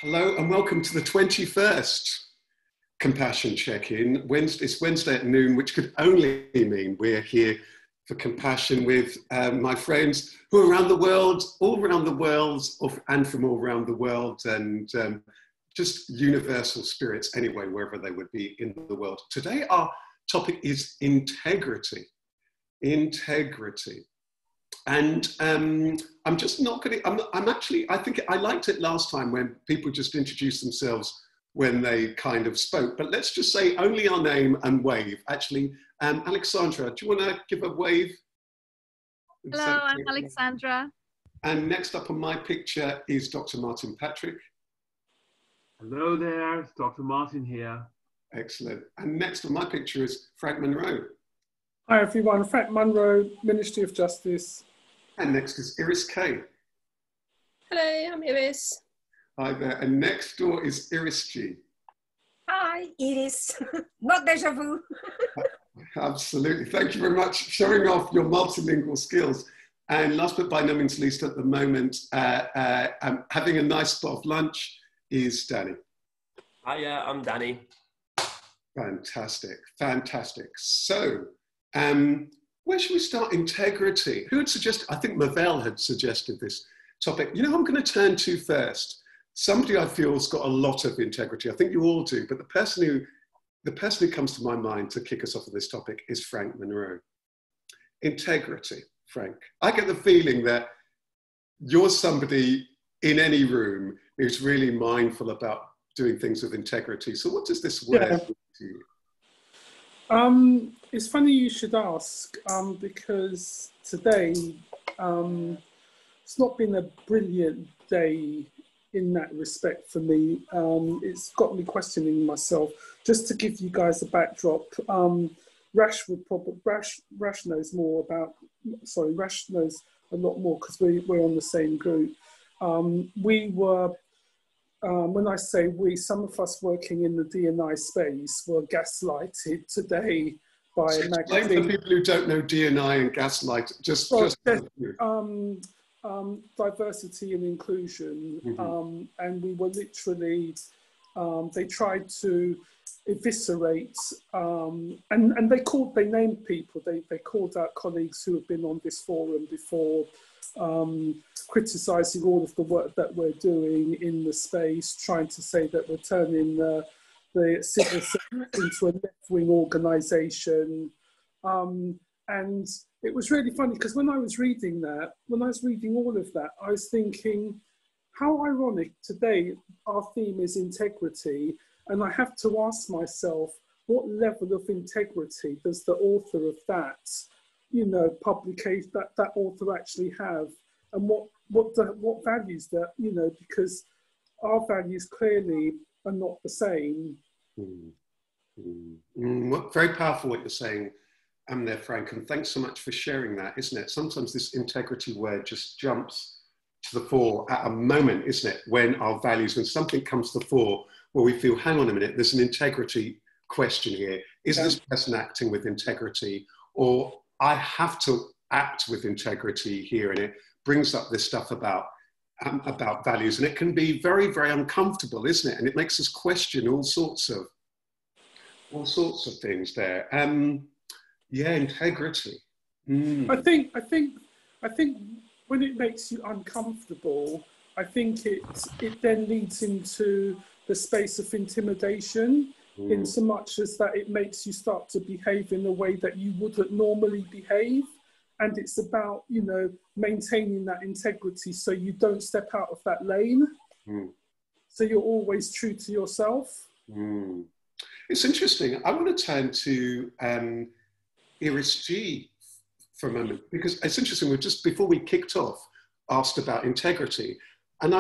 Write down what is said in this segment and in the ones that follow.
Hello and welcome to the 21st Compassion Check-In. It's Wednesday at noon, which could only mean we're here for compassion with my friends who are around the world, all around the world, and from all around the world, and just universal spirits anyway, wherever they would be in the world. Today our topic is integrity. Integrity. And I'm just not going to, I think I liked it last time when people just introduced themselves when they kind of spoke, but let's just say only our name and wave. Actually, Aleksandra, do you want to give a wave? Hello, I'm Aleksandra. And next up on my picture is Dr. Martin Patrick. Hello there, it's Dr. Martin here. Excellent. And next on my picture is Frank Munro. Hi everyone, Frank Munro, Ministry of Justice. And next is Iris Kay. Hello, I'm Iris. Hi there. And next door is Iris G. Hi, Iris. Not deja vu. Absolutely. Thank you very much for showing off your multilingual skills. And last but by no means least at the moment, having a nice spot of lunch is Danny. Hiya, I'm Danny. Fantastic, fantastic. So, where should we start? Integrity. Who had suggested? I think Mavel had suggested this topic. You know who I'm going to turn to first? Somebody I feel has got a lot of integrity. I think you all do, but the person who comes to my mind to kick us off on this topic is Frank Munro. Integrity, Frank. I get the feeling that you're somebody in any room who's really mindful about doing things with integrity. So what does this word mean to you? It's funny you should ask, because today it's not been a brilliant day in that respect for me. It's got me questioning myself. Just to give you guys a backdrop, Rash knows more about, Rash knows a lot more because we're on the same group. We were, when I say we, some of us working in the D&I space were gaslighted today by a magazine. Explain for people who don't know D&I and gaslight, diversity and inclusion, and we were literally, they tried to eviscerate, and they named people, they called out colleagues who have been on this forum before, criticising all of the work that we're doing in the space, trying to say that we're turning the civil service into a left-wing organisation. And it was really funny because when I was reading all of that, I was thinking, how ironic today our theme is integrity. And I have to ask myself, what level of integrity does the author of that, publication, that author actually have? And what values that, because our values clearly are not the same. Very powerful what you're saying there, Frank, and thanks so much for sharing that, isn't it? Sometimes this integrity word just jumps to the fore at a moment, isn't it? When our values, when something comes to the fore, where we feel, hang on a minute, there's an integrity question here. Is this person acting with integrity? Or I have to act with integrity here, and it brings up this stuff about values, and it can be very, very uncomfortable, isn't it? And it makes us question all sorts of things there. Integrity. I think when it makes you uncomfortable, I think it then leads into the space of intimidation, in so much as that it makes you start to behave in a way that you wouldn't normally behave. And it's about, maintaining that integrity so you don't step out of that lane. So you're always true to yourself. It's interesting. I want to turn to Iris G for a moment, because it's interesting. We just, before we kicked off, asked about integrity. And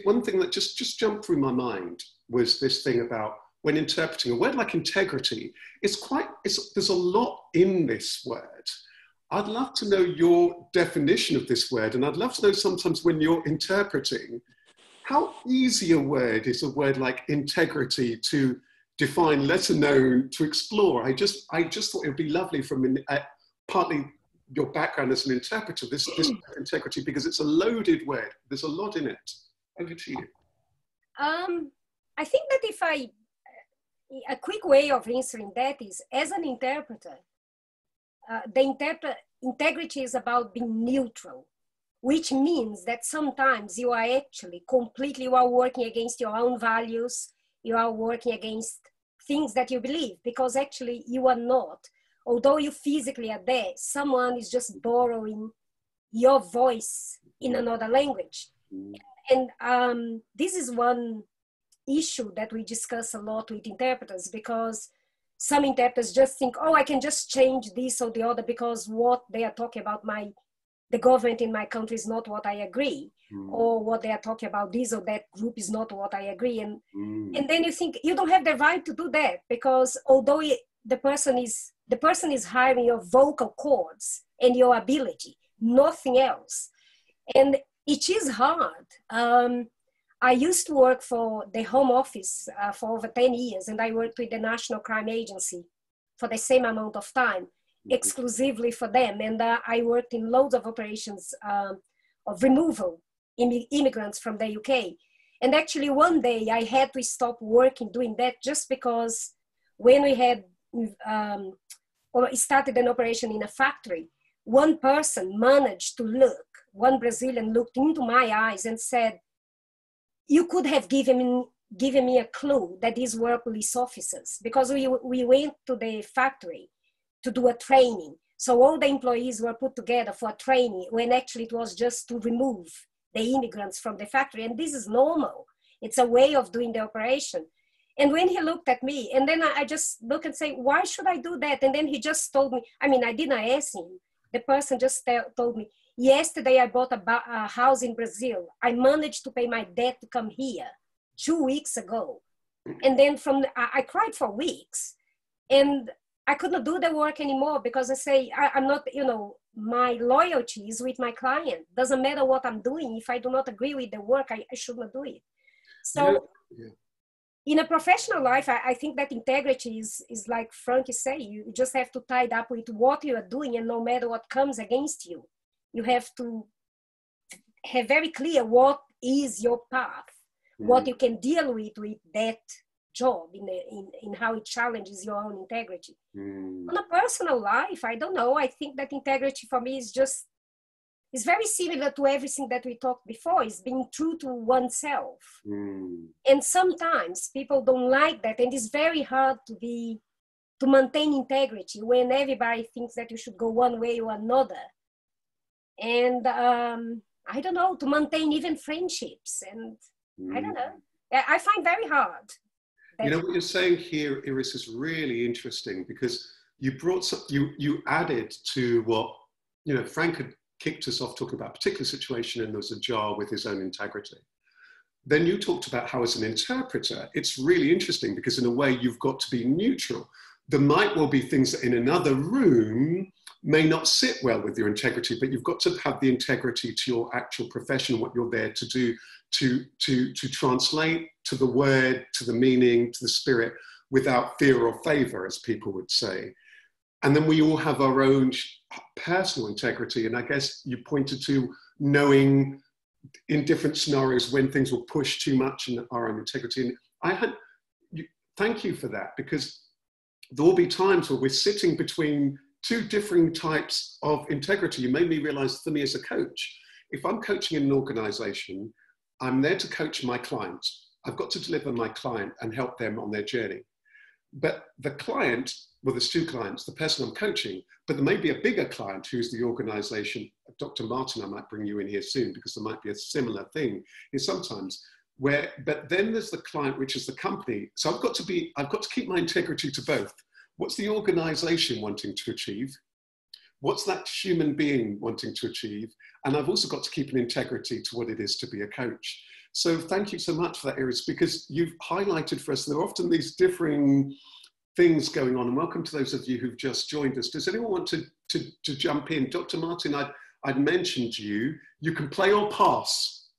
one thing that just jumped through my mind was this thing about when interpreting a word like integrity, there's a lot in this word. I'd love to know your definition of this word, and I'd love to know sometimes when you're interpreting, how easy a word is a word like integrity to define, let alone to explore. I just thought it would be lovely from partly your background as an interpreter, this integrity, because it's a loaded word. There's a lot in it. Over to you. I think that a quick way of answering that is, as an interpreter, integrity is about being neutral, which means that sometimes you are actually you are working against your own values, you are working against things that you believe, because actually you are not. Although you physically are there, someone is just borrowing your voice in another language. And this is one issue that we discuss a lot with interpreters, because some interpreters just think, oh, I can just change this or the other because what they are talking about, the government in my country is not what I agree, or what they are talking about, this or that group is not what I agree. And then you think you don't have the right to do that, because although the person is hiring your vocal cords and your ability, nothing else. And it is hard. I used to work for the Home Office for over 10 years, and I worked with the National Crime Agency for the same amount of time, exclusively for them. And I worked in loads of operations of removal immigrants from the UK. And actually one day I had to stop working doing that, just because when we had or started an operation in a factory, one person managed to look, one Brazilian looked into my eyes and said, you could have given me a clue that these were police officers, because we went to the factory to do a training. So all the employees were put together for a training, when actually it was just to remove the immigrants from the factory. And this is normal. It's a way of doing the operation. And when he looked at me, and then I just look and say, why should I do that? And then he just told me, I mean, I didn't ask him. The person just told me, yesterday I bought a house in Brazil. I managed to pay my debt to come here 2 weeks ago. And then I cried for weeks. And I could not do the work anymore, because I say, I'm not, my loyalty is with my client. Doesn't matter what I'm doing. If I do not agree with the work, I should not do it. So in a professional life, I think that integrity is like Frank is saying, you just have to tie it up with what you are doing, and no matter what comes against you, you have to have very clear what is your path, what you can deal with that job in how it challenges your own integrity. On a personal life, I don't know. I think that integrity for me is very similar to everything that we talked before, is being true to oneself. And sometimes people don't like that, and it's very hard to maintain integrity when everybody thinks that you should go one way or another. And I don't know, to maintain even friendships, and I don't know. I find very hard. You know what you're saying here, Iris, is really interesting, because you added to what, Frank had kicked us off talking about a particular situation, and there was a jar with his own integrity. Then you talked about how, as an interpreter, it's really interesting, because in a way you've got to be neutral. There might well be things that in another room may not sit well with your integrity, but you've got to have the integrity to your actual profession, what you're there to do, to translate to the word, to the meaning, to the spirit, without fear or favor, as people would say. And then we all have our own personal integrity. And I guess you pointed to knowing in different scenarios when things will push too much in our own integrity. And thank you for that, because there will be times where we're sitting between two differing types of integrity. You made me realize, for me as a coach, if I'm coaching in an organization, I'm there to coach my client. I've got to deliver my client and help them on their journey. But the client, well, there's two clients, the person I'm coaching, but there may be a bigger client who's the organization. Dr. Martin, I might bring you in here soon, because there might be a similar thing here sometimes. But then there's the client, which is the company. So I've got to keep my integrity to both. What's the organization wanting to achieve? What's that human being wanting to achieve? And I've also got to keep an integrity to what it is to be a coach. So thank you so much for that, Iris, because you've highlighted for us, there are often these differing things going on. And welcome to those of you who've just joined us. Does anyone want to jump in? Dr. Martin, I'd mentioned you can play or pass.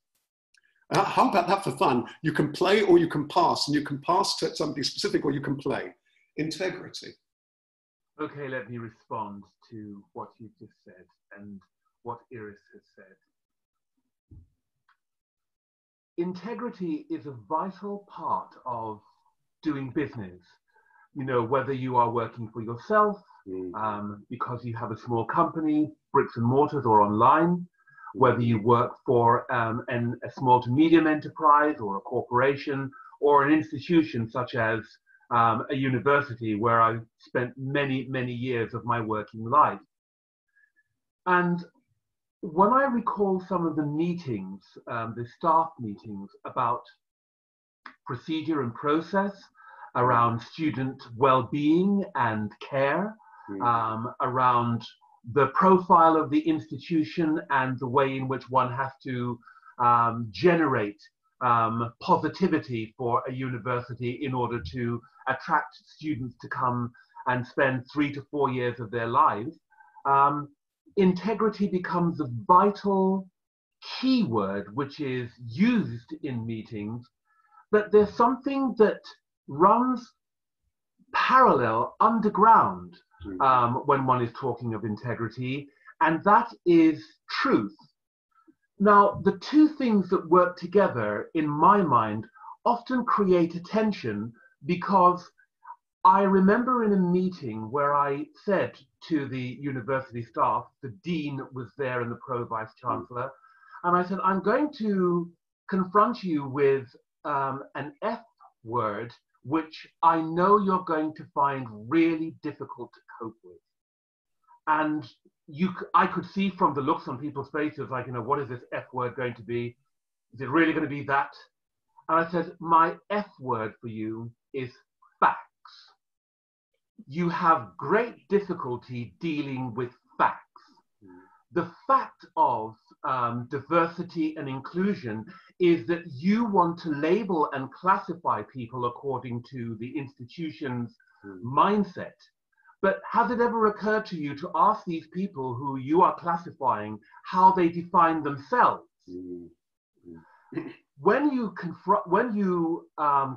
How about that for fun? You can play or you can pass, and you can pass to somebody specific, or you can play. Integrity. Okay, let me respond to what you've just said and what Iris has said. integrity is a vital part of doing business. You know, whether you are working for yourself, because you have a small company, bricks and mortars or online, whether you work for a small to medium enterprise or a corporation or an institution such as a university where I spent many, many years of my working life. And when I recall some of the meetings, the staff meetings about procedure and process around student well-being and care, around the profile of the institution and the way in which one has to generate positivity for a university in order to attract students to come and spend 3 to 4 years of their lives, integrity becomes a vital keyword which is used in meetings, but there's something that runs parallel underground when one is talking of integrity, and that is truth. Now, the two things that work together, in my mind, often create a tension, because I remember in a meeting where I said to the university staff, the dean was there and the pro-vice chancellor, and I said, I'm going to confront you with an F word, which I know you're going to find really difficult to cope with. And I could see from the looks on people's faces, like, you know, what is this F word going to be? Is it really going to be that? And I said, my F word for you is facts. You have great difficulty dealing with facts. The fact of diversity and inclusion is that you want to label and classify people according to the institution's mindset. But has it ever occurred to you to ask these people who you are classifying how they define themselves? When you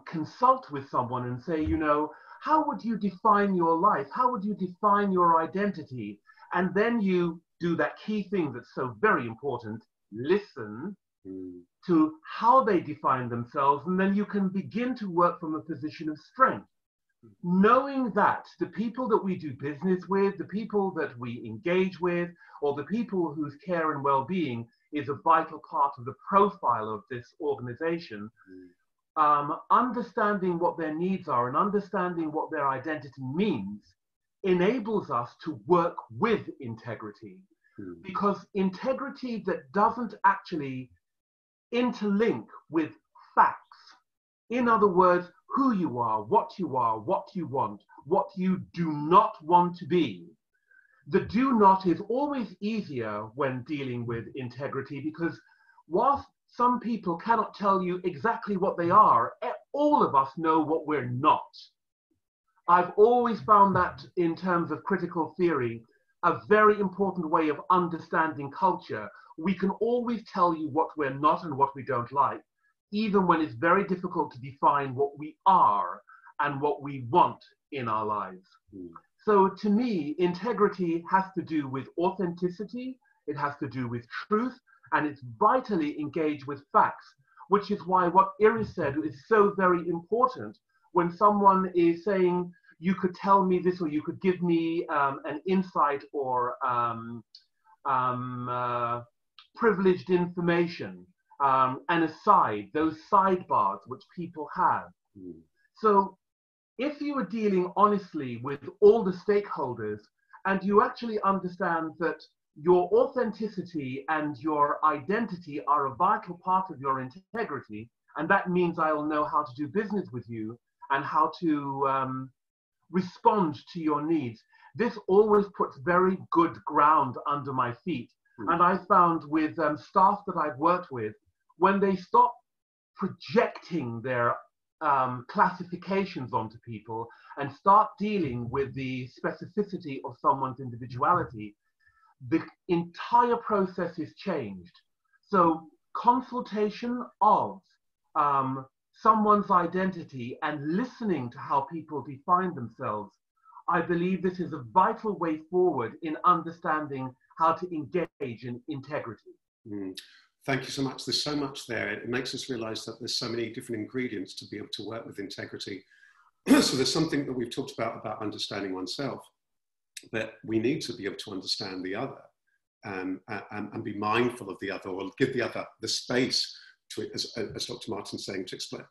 consult with someone and say, you know, how would you define your life? How would you define your identity? And then you do that key thing that's so very important, listen to how they define themselves, and then you can begin to work from a position of strength. Knowing that the people that we do business with, the people that we engage with, or the people whose care and well-being is a vital part of the profile of this organization, understanding what their needs are and understanding what their identity means enables us to work with integrity. Because integrity that doesn't actually interlink with facts, in other words, who you are, what you want, what you do not want to be. The do not is always easier when dealing with integrity, because whilst some people cannot tell you exactly what they are, all of us know what we're not. I've always found that in terms of critical theory, a very important way of understanding culture. We can always tell you what we're not and what we don't like, even when it's very difficult to define what we are and what we want in our lives. So to me, integrity has to do with authenticity, it has to do with truth, and it's vitally engaged with facts, which is why what Iris said is so very important. When someone is saying, you could tell me this, or you could give me an insight or privileged information, an aside, those sidebars which people have. So if you are dealing honestly with all the stakeholders, and you actually understand that your authenticity and your identity are a vital part of your integrity, and that means I will know how to do business with you and how to respond to your needs. This always puts very good ground under my feet. And I found with staff that I've worked with, when they stop projecting their classifications onto people and start dealing with the specificity of someone's individuality, the entire process is changed. So consultation of someone's identity and listening to how people define themselves, I believe this is a vital way forward in understanding how to engage in integrity. Thank you so much. There's so much there. It makes us realize that there's so many different ingredients to be able to work with integrity. So there's something that we've talked about understanding oneself, but we need to be able to understand the other and be mindful of the other, or give the other the space to, as Dr. Martin's saying, to explain,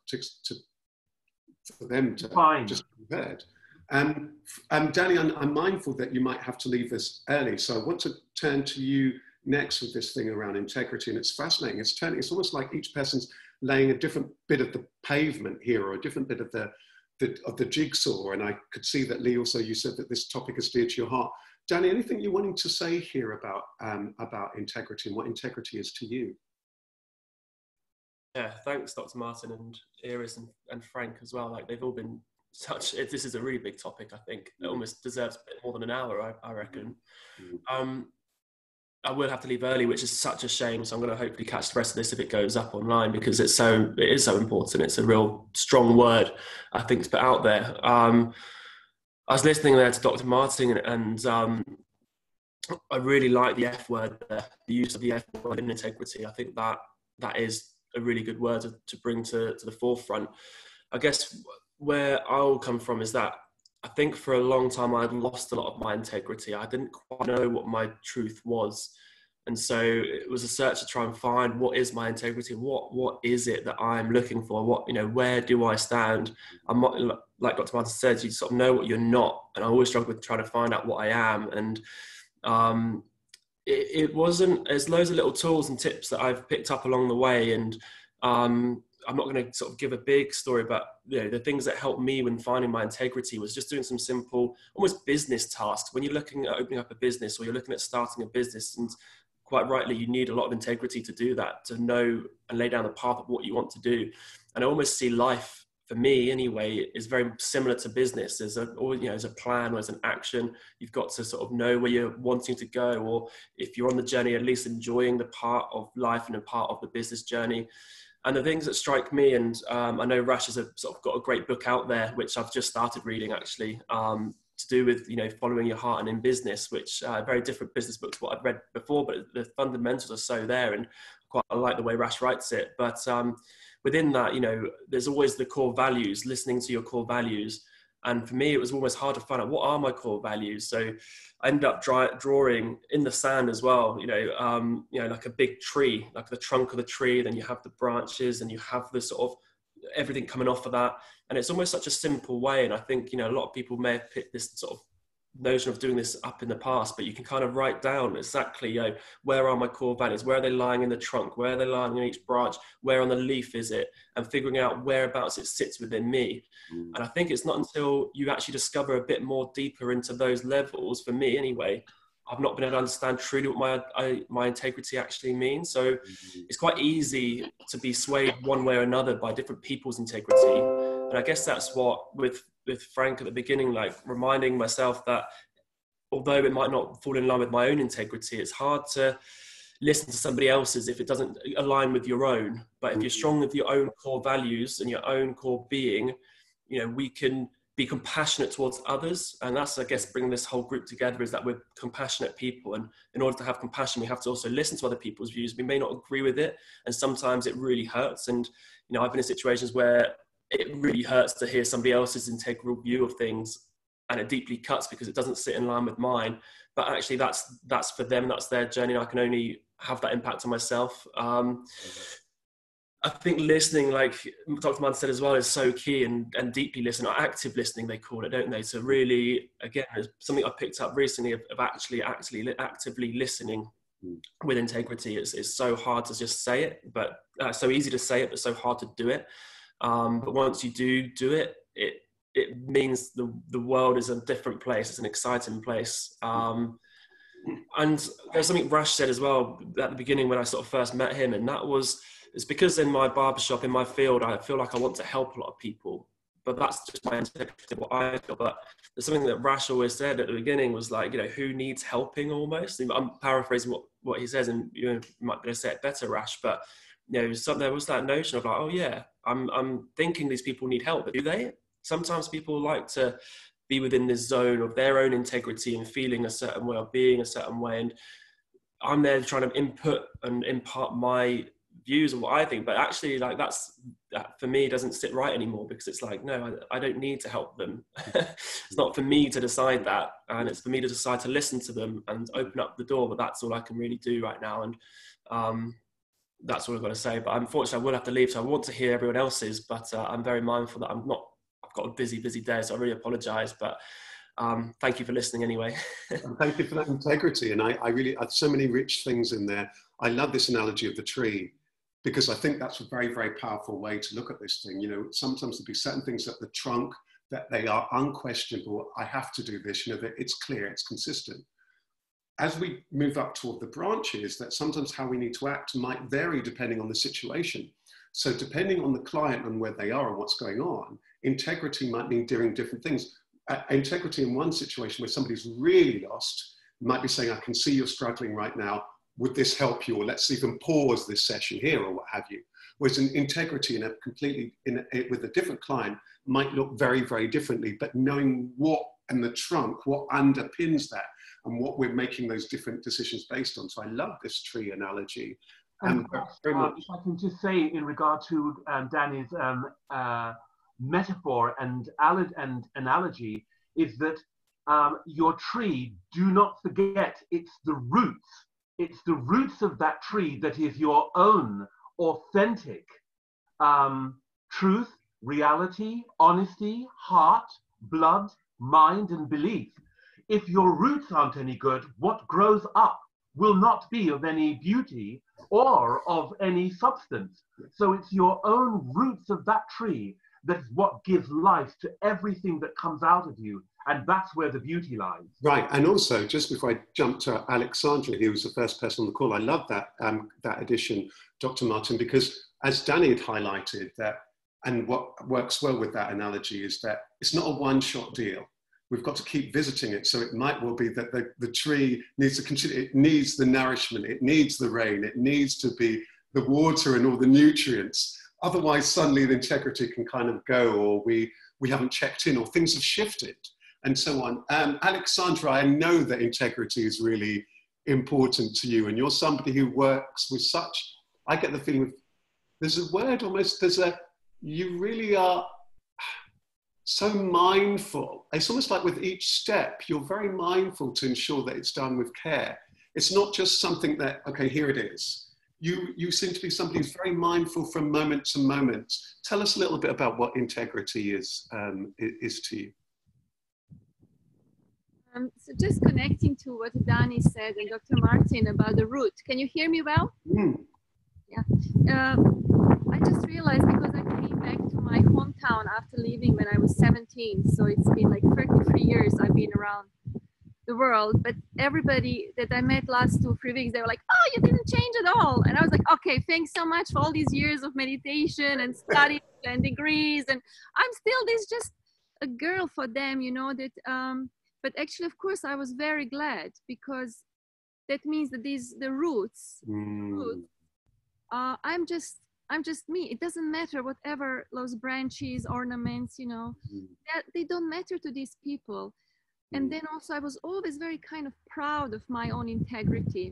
for them to just be heard. Danny, I'm mindful that you might have to leave us early, so I want to turn to you next with this thing around integrity, and it's fascinating. It's almost like each person's laying a different bit of the pavement here, or a different bit of the jigsaw. And I could see that, Lee, also you said that this topic is dear to your heart. Danny, anything you're wanting to say here about integrity and what integrity is to you? Yeah, thanks, Dr. Martin and Iris and Frank as well. Like, they've all been this is a really big topic. I think it almost deserves a bit more than an hour, I reckon. I will have to leave early, which is such a shame. So I'm going to hopefully catch the rest of this if it goes up online, because it is so important. It's a real strong word, I think, to put out there. I was listening there to Dr. Martin, and I really like the F word there, the use of the F word in integrity. I think that is a really good word to bring to the forefront. I guess where I'll come from is that I think for a long time I'd lost a lot of my integrity. I didn't quite know what my truth was. And so it was a search to try and find, what is my integrity? What is it that I'm looking for? Where do I stand? I'm not, like Dr. Martin said, you sort of know what you're not. And I always struggle with trying to find out what I am. And there's loads of little tools and tips that I've picked up along the way. And I'm not going to sort of give a big story, but the things that helped me when finding my integrity was just doing some simple, almost business tasks. When you're looking at opening up a business, or you're looking at starting a business, and quite rightly, you need a lot of integrity to do that, to know and lay down the path of what you want to do. And I almost see life, for me anyway, is very similar to business. There's a plan, there's an action. You've got to sort of know where you're wanting to go, or if you're on the journey, at least enjoying the part of life and a part of the business journey. And the things that strike me, and I know Rash has sort of got a great book out there, which I've just started reading actually, to do with, following your heart and in business, which very different business books to what I've read before, but the fundamentals are so there, and I like the way Rash writes it. But within that, there's always the core values, listening to your core values. And for me, it was almost hard to find out, what are my core values? So I ended up drawing in the sand as well, like a big tree, like the trunk of the tree, then you have the branches, and you have the sort of everything coming off of that. And it's almost such a simple way. And I think, a lot of people may have picked this sort of notion of doing this up in the past, but you can kind of write down exactly, where are my core values? Where are they lying in the trunk? Where are they lying in each branch? Where on the leaf is it? And figuring out whereabouts it sits within me. And I think it's not until you actually discover a bit more deeper into those levels, for me anyway, I've not been able to understand truly what my integrity actually means. So it's quite easy to be swayed one way or another by different people's integrity. And I guess that's what, with Frank at the beginning, like reminding myself that although it might not fall in line with my own integrity, it's hard to listen to somebody else's if it doesn't align with your own. But if you're strong with your own core values and your own core being, we can be compassionate towards others. And that's, I guess, bringing this whole group together, is that we're compassionate people. And in order to have compassion, we have to also listen to other people's views. We may not agree with it, and sometimes it really hurts. And, I've been in situations where it really hurts to hear somebody else's integral view of things, and it deeply cuts because it doesn't sit in line with mine. But actually that's for them, that's their journey, and I can only have that impact on myself. I think listening, like Dr. Martin said as well, is so key, and deeply listening, or active listening, they call it, don't they? So really, again, it's something I picked up recently of actually actively listening with integrity. It's so hard to just say it, but so easy to say it, but so hard to do it. But once you do it, it means the world is a different place. It's an exciting place. And there's something Rash said as well at the beginning when I sort of first met him, and that was, it's because in my barbershop, in my field, I feel like I want to help a lot of people, but that's just my integrity, what I feel. But there's something that Rash always said at the beginning was like, who needs helping almost? I'm paraphrasing what he says, and you might be able to say it better, Rash, but there was that notion of like, oh yeah, I'm thinking these people need help, but do they? Sometimes people like to be within this zone of their own integrity and feeling a certain way or being a certain way. And I'm there trying to input and impart my views of what I think, but actually like that for me doesn't sit right anymore, because it's like, no, I don't need to help them. It's not for me to decide that, and it's for me to decide to listen to them and open up the door, but that's all I can really do right now. And that's all I've got to say, but unfortunately I will have to leave, so I want to hear everyone else's, but I'm very mindful that I've got a busy day, so I really apologize, but thank you for listening anyway. And thank you for that integrity. And I really had so many rich things in there. I love this analogy of the tree, because I think that's a very, very powerful way to look at this thing. You know, sometimes there'll be certain things at the trunk that they are unquestionable. I have to do this, you know, that it's clear, it's consistent. As we move up toward the branches, that sometimes how we need to act might vary depending on the situation. So depending on the client and where they are and what's going on, integrity might mean doing different things. Integrity in one situation where somebody's really lost might be saying, I can see you're struggling right now. Would this help you? Or let's even pause this session here, or what have you. Whereas an integrity with a different client might look very, very differently, but knowing what and the trunk, what underpins that, and what we're making those different decisions based on. So I love this tree analogy. And very much. if I can just say in regard to Danny's metaphor and analogy, is that your tree, do not forget, it's the roots. It's the roots of that tree that is your own authentic truth, reality, honesty, heart, blood, mind, and belief. If your roots aren't any good, what grows up will not be of any beauty or of any substance. So it's your own roots of that tree that's what gives life to everything that comes out of you. And that's where the beauty lies. Right. And also, just before I jump to Aleksandra, who was the first person on the call, I love that, that addition, Dr. Martin, because as Danny had highlighted, that, and what works well with that analogy is that it's not a one-shot deal. We've got to keep visiting it. So it might well be that the tree needs to continue, it needs the nourishment, it needs the rain, it needs to be the water and all the nutrients. Otherwise, suddenly the integrity can kind of go, or we haven't checked in, or things have shifted, and so on. Aleksandra, I know that integrity is really important to you, and you're somebody who works with such, I get the feeling, there's a word almost, you really are so mindful. It's almost like with each step, you're very mindful to ensure that it's done with care. It's not just something that, okay, here it is. You seem to be somebody who's very mindful from moment to moment. Tell us a little bit about what integrity is to you. So just connecting to what Danny said and Dr. Martin about the root. Can you hear me well? Mm. Yeah. I just realized, because I came back to my hometown after leaving when I was 17. So it's been like 33 years I've been around the world, but everybody that I met last 2-3 weeks, they were like, oh, you didn't change at all. And I was like, okay, thanks so much for all these years of meditation and study and degrees. And I'm still just a girl for them, you know, that, but actually, of course, I was very glad, because that means that the roots, I'm just me. It doesn't matter whatever those branches, ornaments, you know, they don't matter to these people. And then also I was always very kind of proud of my own integrity.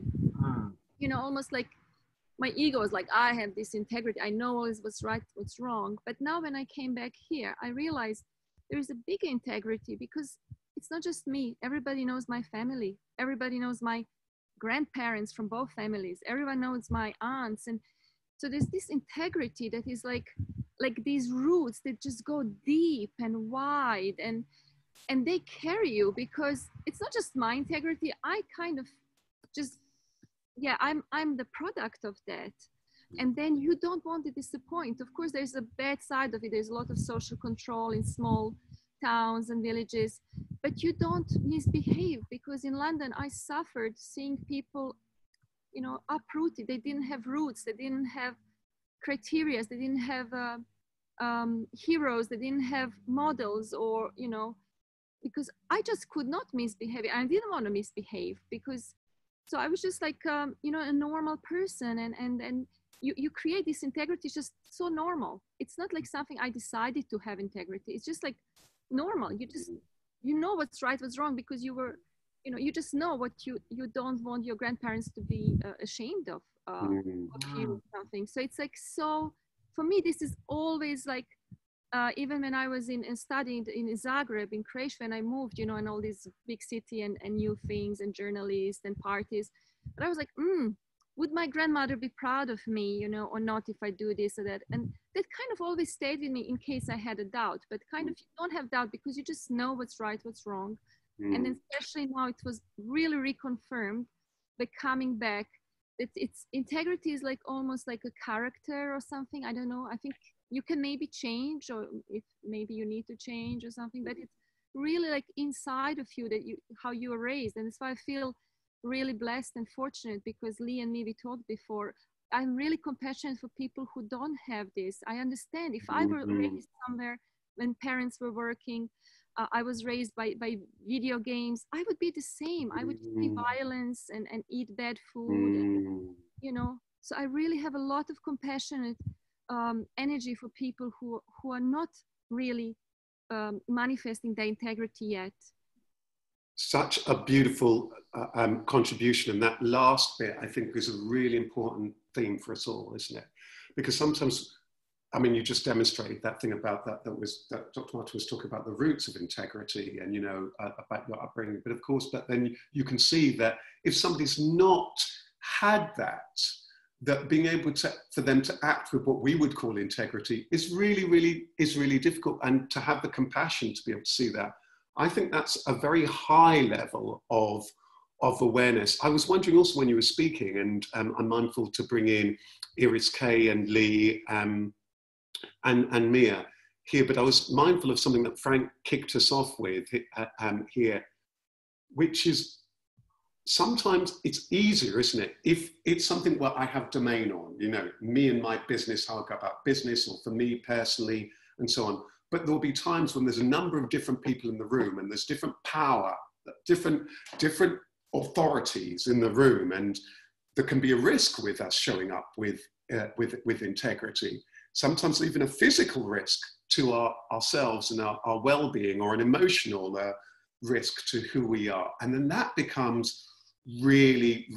You know, almost like my ego was like, I have this integrity. I know always what's right, what's wrong. But now when I came back here, I realized there is a big integrity, because it's not just me. Everybody knows my family. Everybody knows my grandparents from both families. Everyone knows my aunts. And so there's this integrity that is like these roots that just go deep and wide, and they carry you, because it's not just my integrity. I kind of just, yeah, I'm the product of that. And then you don't want to disappoint. Of course, there's a bad side of it. There's a lot of social control in small towns and villages, but you don't misbehave, because in London, I suffered seeing people, you know, uprooted. They didn't have roots. They didn't have criteria. They didn't have heroes. They didn't have models, or, you know, because I just could not misbehave. I didn't want to misbehave, because, so I was just like, you know, a normal person, and you create this integrity, just so normal. It's not like something I decided to have integrity. It's just like normal. You know what's right, what's wrong, because you were you know, you just know what you don't want your grandparents to be ashamed of you, something. So it's like, so for me, this is always like, even when I was studying in Zagreb, in Croatia, when I moved, you know, and all these big city and new things and journalists and parties, but I was like, would my grandmother be proud of me, you know, or not, if I do this or that? And that kind of always stayed with me in case I had a doubt, but kind of you don't have doubt because you just know what's right, what's wrong. And then especially now it was really reconfirmed, the coming back, it's integrity is like almost like a character or something. I don't know. I think you can maybe change, or if maybe you need to change or something, but it's really like inside of you, that how you were raised. And that's why I feel really blessed and fortunate, because Lee and me, we talked before, I'm really compassionate for people who don't have this. I understand if I were raised somewhere when parents were working, I was raised by video games, I would be the same. I would see violence and eat bad food, and, you know. So I really have a lot of compassionate energy for people who are not really manifesting their integrity yet. Such a beautiful contribution, and that last bit I think is a really important theme for us all, isn't it? Because sometimes, I mean, you just demonstrated that thing about that Dr. Martin was talking about, the roots of integrity, and, you know, about your upbringing. But of course, but then you can see that if somebody's not had that being able for them to act with what we would call integrity is really difficult, and to have the compassion to be able to see that, I think that's a very high level of awareness. I was wondering also when you were speaking, and I'm mindful to bring in Iris Kay and Lee and Mia here, but I was mindful of something that Frank kicked us off with here, which is sometimes it's easier, isn't it? If it's something where I have domain on, you know, me and my business, how I go about business, or for me personally, and so on. But there'll be times when there's a number of different people in the room, and there's different power, different authorities in the room, and there can be a risk with us showing up with integrity. Sometimes even a physical risk to ourselves and our well-being, or an emotional risk to who we are. And then that becomes really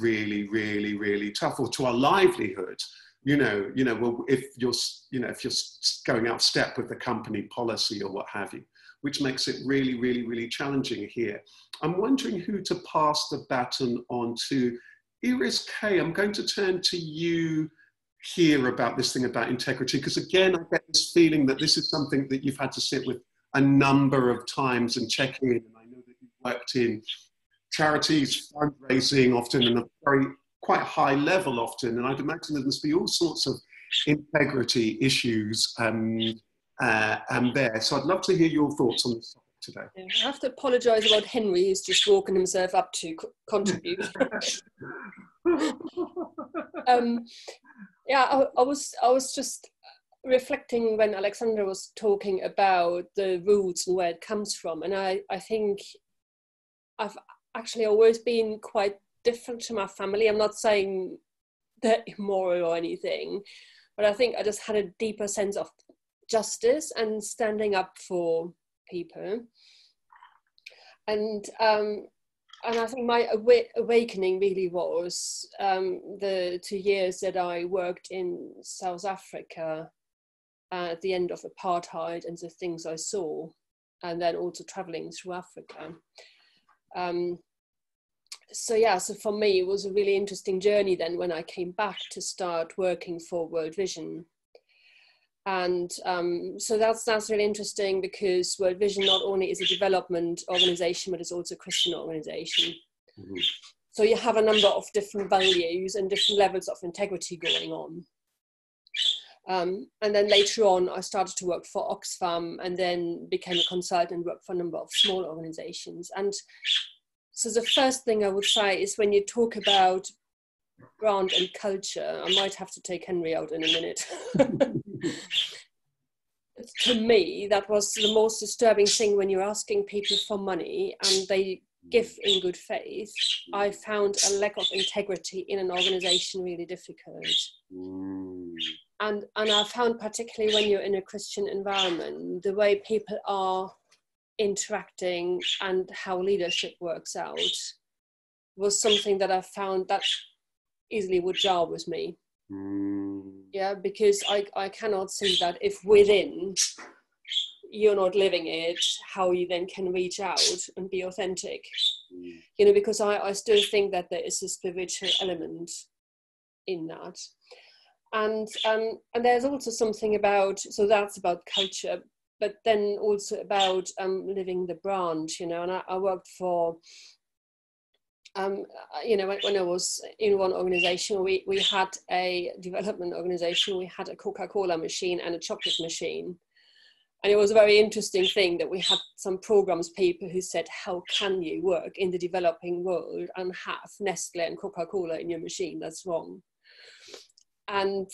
tough, or to our livelihood. You know, well, if you're going out of step with the company policy or what have you, which makes it really challenging here. I'm wondering who to pass the baton on to. Iris Kay, I'm going to turn to you here about this thing about integrity, because again, I get this feeling that this is something that you've had to sit with a number of times and check in. And I know that you've worked in charities, fundraising, often in a quite high level often, and I'd imagine there must be all sorts of integrity issues there. So I'd love to hear your thoughts on this topic today. Yeah, I have to apologise about Henry, who's just walking himself up to contribute. Yeah, I was just reflecting when Aleksandra was talking about the roots and where it comes from, and I think I've actually always been quite different to my family. I'm not saying they're immoral or anything, but I think I just had a deeper sense of justice and standing up for people. And I think my awakening really was the 2 years that I worked in South Africa at the end of apartheid, and the things I saw, and then also traveling through Africa. So for me, it was a really interesting journey then when I came back to start working for World Vision. And so that's really interesting, because World Vision not only is a development organization, but it's also a Christian organization. Mm-hmm. So you have a number of different values and different levels of integrity going on. And then later on, I started to work for Oxfam, and then became a consultant and worked for a number of small organizations. And so the first thing I would say is, when you talk about brand and culture, I might have to take Henry out in a minute. To me, that was the most disturbing thing when you're asking people for money and they give in good faith. I found a lack of integrity in an organization really difficult. And I found, particularly when you're in a Christian environment, the way people are interacting and how leadership works out was something that I found that easily would jar with me. Yeah, because I cannot see that if within you're not living it, how you then can reach out and be authentic. You know, because I still think that there is a spiritual element in that. And there's also something about, so that's about culture, but then also about living the brand, you know. And I worked for, you know, when I was in one organization, we had a development organization, we had a Coca-Cola machine and a chocolate machine. And it was a very interesting thing that we had some programs people who said, how can you work in the developing world and have Nestle and Coca-Cola in your machine? That's wrong. And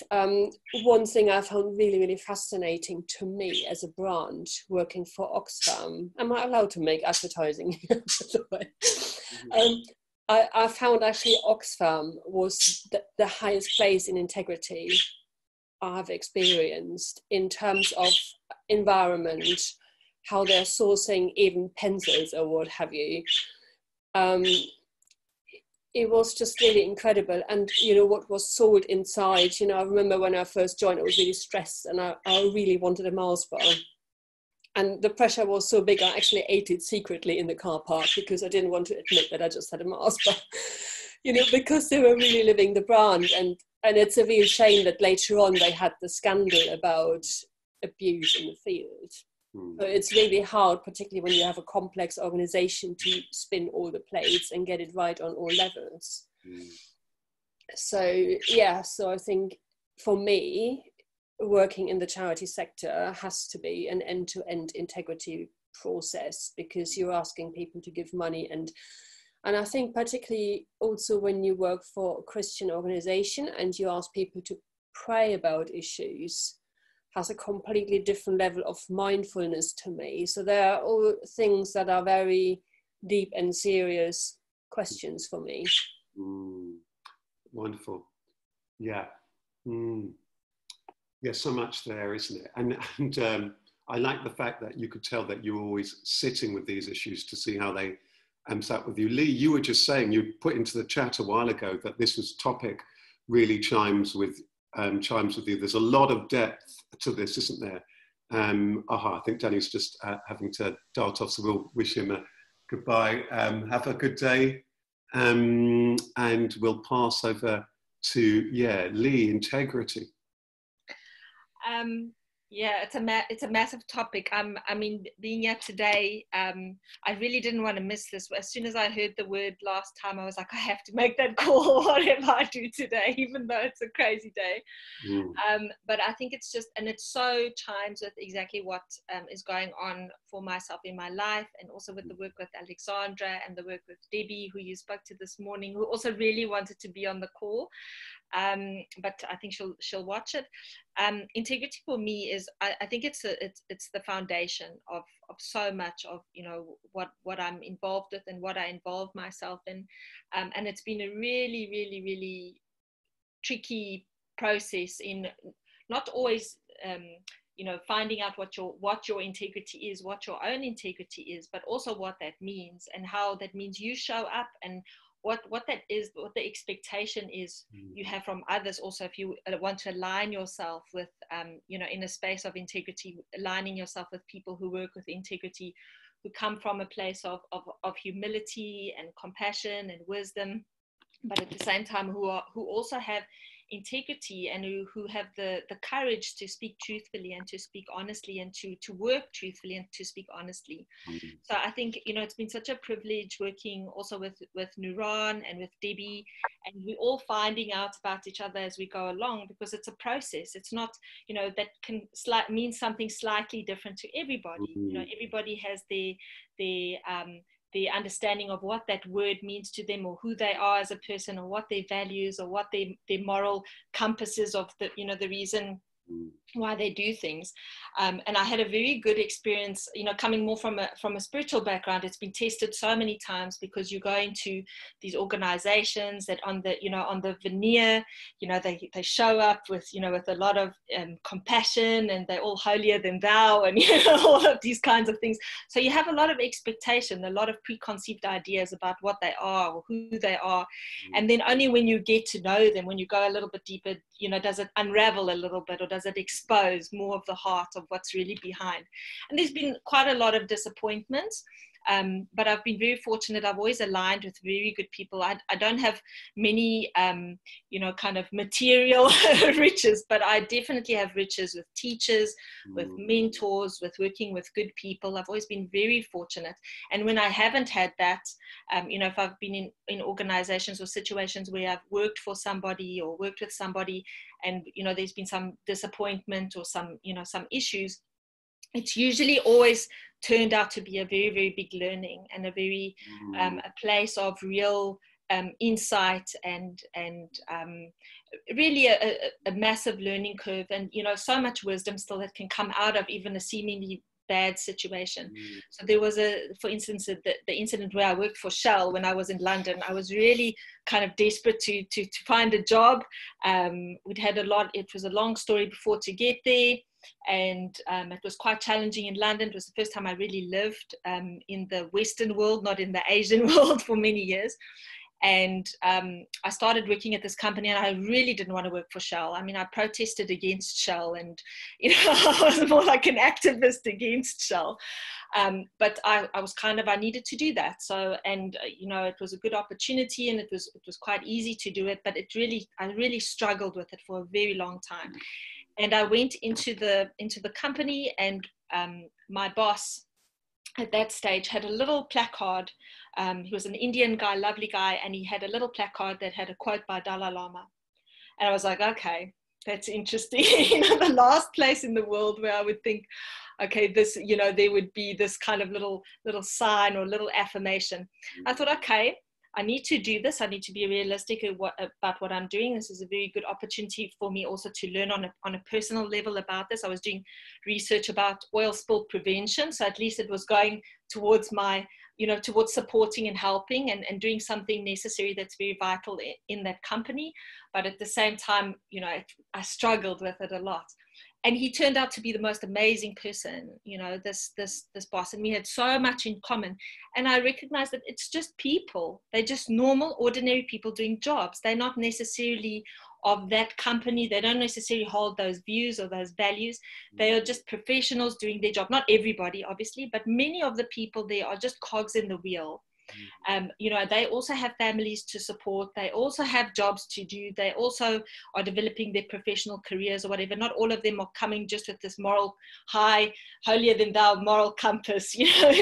one thing I found really, really fascinating to me as a brand working for Oxfam, am I allowed to make advertising? By the way? I found actually Oxfam was the highest place in integrity I've experienced in terms of environment, how they're sourcing even pencils or what have you. It was just really incredible. And, you know, what was sold inside, you know, I remember when I first joined, I was really stressed and I really wanted a Mars bar. And the pressure was so big, I actually ate it secretly in the car park because I didn't want to admit that I just had a Mars bar, you know, because they were really living the brand. And it's a real shame that later on they had the scandal about abuse in the field. So it's really hard, particularly when you have a complex organization, to spin all the plates and get it right on all levels. So, yeah, so I think for me, working in the charity sector has to be an end-to-end integrity process, because you're asking people to give money. And I think particularly also when you work for a Christian organization and you ask people to pray about issues, has a completely different level of mindfulness to me. So there are all things that are very deep and serious questions for me. Wonderful. Yeah. Yeah, so much there, isn't it? And I like the fact that you could tell that you're always sitting with these issues to see how they sat with you. Lee, you were just saying, you put into the chat a while ago that this was topic really chimes with you. There's a lot of depth to this, isn't there? I think Danny's just having to dart off, so we'll wish him a goodbye. Have a good day. And we'll pass over to, Lee, integrity. Yeah, it's a massive topic. I mean, being here today, I really didn't want to miss this. As soon as I heard the word last time, I was like, I have to make that call, whatever I do today, even though it's a crazy day. But I think it's just, and it so chimes with exactly what is going on for myself in my life, and also with the work with Aleksandra and the work with Debbie, who you spoke to this morning, who also really wanted to be on the call. But I think she'll watch it. Integrity for me is, I think it's the foundation of so much of, you know, what I'm involved with and what I involve myself in, and it's been a really, really, really tricky process in not always you know, finding out what your integrity is, what your own integrity is, but also what that means and how that means you show up, and what that is, what the expectation is you have from others. Also, if you want to align yourself with, you know, in a space of integrity, aligning yourself with people who work with integrity, who come from a place of humility and compassion and wisdom, but at the same time who also have integrity and who have the courage to speak truthfully and to speak honestly and to work truthfully and to speak honestly. So I think, you know, it's been such a privilege working also with Nuran and with Debbie, and we're all finding out about each other as we go along, because it's a process. It's not, you know, that can mean something slightly different to everybody. You know, everybody has the understanding of what that word means to them, or who they are as a person, or what their values, or what their moral compass is of the, you know, the reason why they do things. And I had a very good experience, you know, coming more from a spiritual background. It's been tested so many times, because you go into these organizations that on the veneer, you know, they show up with, you know, with a lot of compassion, and they're all holier than thou, and, you know, all of these kinds of things. So you have a lot of expectation, a lot of preconceived ideas about what they are or who they are. And then only when you get to know them, when you go a little bit deeper, you know, does it unravel a little bit, or does it expose more of the heart of what's really behind. And there's been quite a lot of disappointments, but I've been very fortunate. I've always aligned with very good people. I don't have many, you know, kind of material riches, but I definitely have riches with teachers, with mentors, with working with good people. I've always been very fortunate. And when I haven't had that, you know, if I've been in organizations or situations where I've worked for somebody or worked with somebody, and, you know, there's been some disappointment or some, you know, some issues, it's usually always turned out to be a very, very big learning, and a very a place of real insight, and really a massive learning curve, and, you know, so much wisdom still that can come out of even a seemingly bad situation. So there was for instance, the incident where I worked for Shell when I was in London. I was really kind of desperate to find a job. We'd had it was a long story before to get there. And it was quite challenging in London. It was the first time I really lived in the Western world, not in the Asian world, for many years. And I started working at this company, and I really didn't want to work for Shell. I mean, I protested against Shell, and, you know, I was more like an activist against Shell. But I was I needed to do that. So, and, you know, it was a good opportunity, and it was quite easy to do it, but I really struggled with it for a very long time. And I went into the company, and my boss at that stage had a little placard. He was an Indian guy, lovely guy, and he had a little placard that had a quote by Dalai Lama. And I was like, okay, that's interesting. You know, the last place in the world where I would think, okay, this, you know, there would be this kind of little sign or little affirmation. I thought, okay, I need to do this. I need to be realistic about what I'm doing. This is a very good opportunity for me also to learn on a personal level about this. I was doing research about oil spill prevention. So at least it was going towards towards supporting and helping and doing something necessary that's very vital in that company. But at the same time, you know, I struggled with it a lot. And he turned out to be the most amazing person, you know, this boss, and we had so much in common. And I recognized that it's just people. They're just normal, ordinary people doing jobs. They're not necessarily of that company. They don't necessarily hold those views or those values. They are just professionals doing their job. Not everybody, obviously, but many of the people there are just cogs in the wheel. You know, they also have families to support. They also have jobs to do. They also are developing their professional careers or whatever. Not all of them are coming just with this moral high, holier than thou moral compass, you know,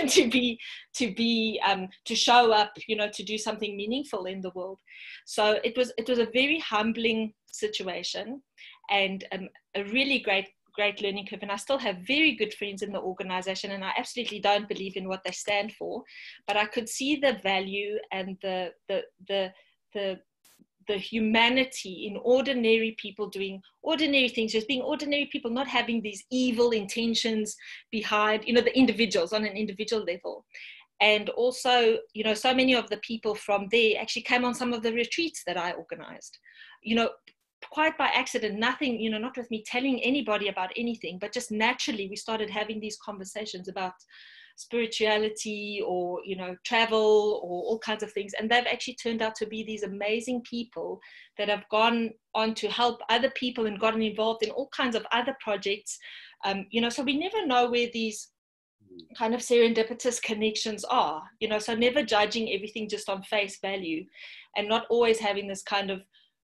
to show up, you know, to do something meaningful in the world. So it was a very humbling situation, and a really great learning curve. And I still have very good friends in the organization, and I absolutely don't believe in what they stand for, but I could see the value and the humanity in ordinary people doing ordinary things, just being ordinary people, not having these evil intentions behind, you know, the individuals on an individual level. And also, you know, so many of the people from there actually came on some of the retreats that I organized, you know, quite by accident, nothing, you know, not with me telling anybody about anything, but just naturally we started having these conversations about spirituality or, you know, travel or all kinds of things. And they've actually turned out to be these amazing people that have gone on to help other people and gotten involved in all kinds of other projects. You know, so we never know where these kind of serendipitous connections are, you know, so never judging everything just on face value, and not always having this kind of,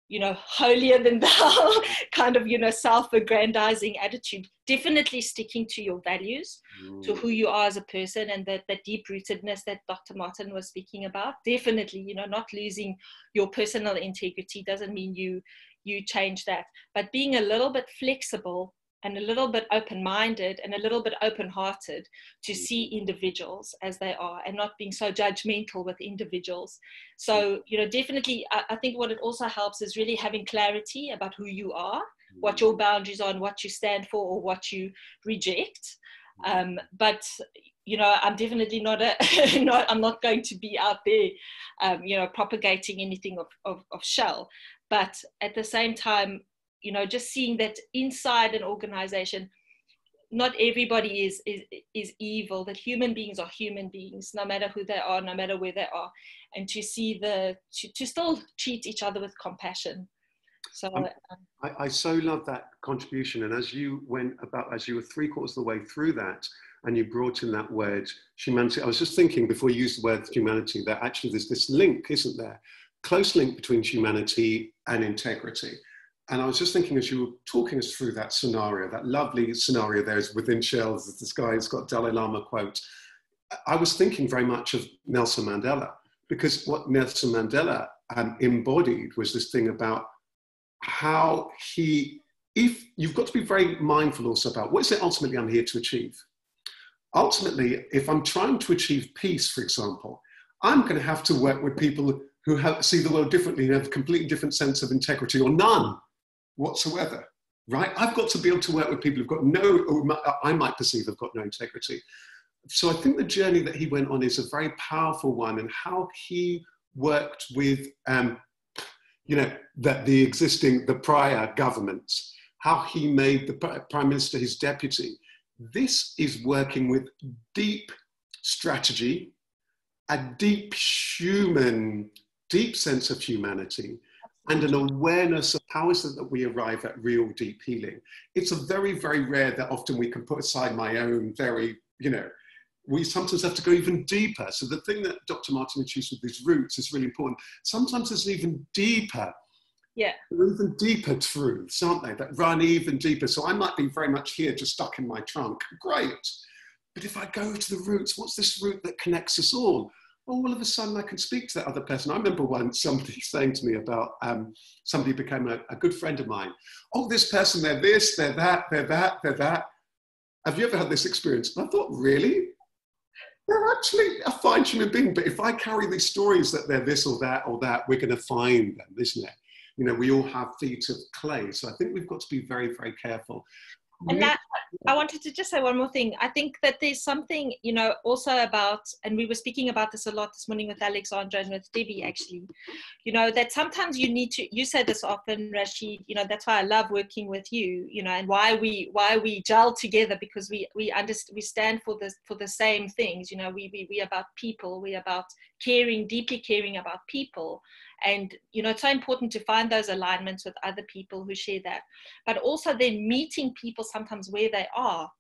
you know, holier than thou kind of, you know, self-aggrandizing attitude. Definitely sticking to your values, to who you are as a person, and that deep-rootedness that Dr. Martin was speaking about. Definitely, you know, not losing your personal integrity doesn't mean you change that, but being a little bit flexible and a little bit open-minded and a little bit open-hearted to see individuals as they are, and not being so judgmental with individuals. So, you know, definitely, I think what it also helps is really having clarity about who you are, what your boundaries are and what you stand for or what you reject. But you know, I'm definitely not I'm not going to be out there, you know, propagating anything of shell. But at the same time, you know, just seeing that inside an organization, not everybody is evil, that human beings are human beings, no matter who they are, no matter where they are, and to see to still treat each other with compassion. So I so love that contribution. And as you were 3/4 of the way through that, and you brought in that word humanity, I was just thinking before you used the word humanity, that actually there's this link, isn't there? Close link between humanity and integrity. And I was just thinking, as you were talking us through that scenario, that lovely scenario there is within shells, this guy who's got Dalai Lama quote. I was thinking very much of Nelson Mandela, because what Nelson Mandela embodied was this thing about how if you've got to be very mindful also about what is it ultimately I'm here to achieve. Ultimately, if I'm trying to achieve peace, for example, I'm going to have to work with people who see the world differently and have a completely different sense of integrity, or none whatsoever, right? I've got to be able to work with people who've got I might perceive have got no integrity. So I think the journey that he went on is a very powerful one, and how he worked with, you know, the prior governments, how he made the Prime Minister his deputy. This is working with deep strategy, a deep sense of humanity, and an awareness of how is it that we arrive at real deep healing. It's a very, very rare that often we can put aside my own very, you know, we sometimes have to go even deeper. So the thing that Dr. Martin introduced with these roots is really important. Sometimes there's even deeper, even deeper truths, aren't they, that run even deeper. So I might be very much here just stuck in my trunk. Great. But if I go to the roots, what's this root that connects us all? All of a sudden I can speak to that other person. I remember once somebody saying to me about, somebody became a good friend of mine. Oh, this person, they're this, they're that, they're that, they're that. Have you ever had this experience? And I thought, really? They're actually a fine human being. But if I carry these stories that they're this or that, we're going to find them, isn't it? You know, we all have feet of clay. So I think we've got to be very, very careful. And that, I wanted to just say one more thing. I think that there's something, you know, also about, and we were speaking about this a lot this morning with Aleksandra and with Debbie, actually, you know, that sometimes you need to, you say this often, Rasheed, you know, that's why I love working with you, you know, and why we gel together, because we stand for the same things, you know, we about people, we about deeply caring about people. And, you know, it's so important to find those alignments with other people who share that, but also then meeting people sometimes where they are.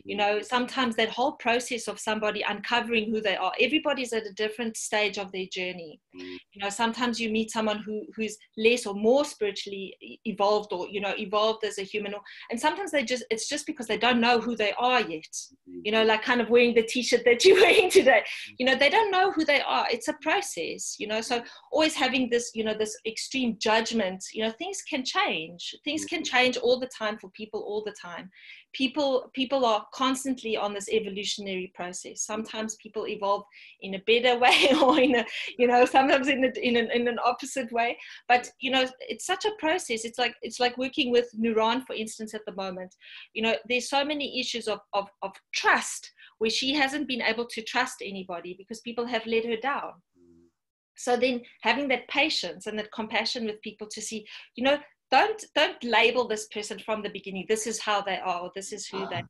You know, sometimes that whole process of somebody uncovering who they are, everybody's at a different stage of their journey. You know, sometimes you meet someone who's less or more spiritually evolved, or, you know, evolved as a human, and sometimes it's just because they don't know who they are yet. You know, like kind of wearing the t-shirt that you're wearing today, you know, they don't know who they are. It's a process, you know, so always having this, you know, this extreme judgment, you know, things can change all the time for people all the time. People are constantly on this evolutionary process. Sometimes people evolve in a better way, or in a, you know, sometimes in an opposite way. But, you know, it's such a process. It's like working with Nuran, for instance, at the moment. You know, there's so many issues of trust, where she hasn't been able to trust anybody because people have let her down. So then having that patience and that compassion with people to see, you know, don't label this person from the beginning. This is how they are, or this is who they are.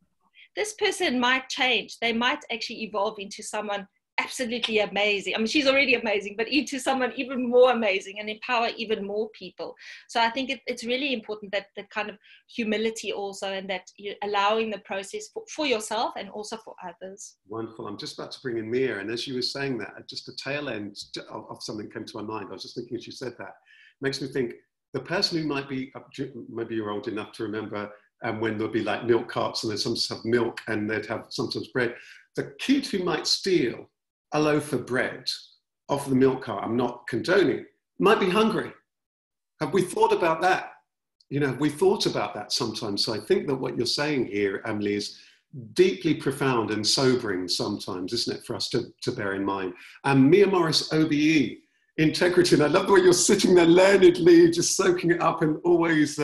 This person might change. They might actually evolve into someone absolutely amazing. I mean, she's already amazing, but into someone even more amazing, and empower even more people. So I think it's really important that kind of humility also, and that you're allowing the process for yourself and also for others. Wonderful. I'm just about to bring in Mia, and as you were saying that, just a tail end of something came to my mind. I was just thinking as you said that, makes me think, the person who might be, maybe you're old enough to remember when there'll be like milk carts and they'd sometimes have milk and they'd have sometimes bread. The kid who might steal a loaf of bread off the milk cart, I'm not condoning, might be hungry. Have we thought about that? You know, we thought about that sometimes. So I think that what you're saying here, Emily, is deeply profound and sobering sometimes, isn't it, for us to bear in mind. And Mia Morris, OBE, integrity. And I love the way you're sitting there learnedly, just soaking it up, and always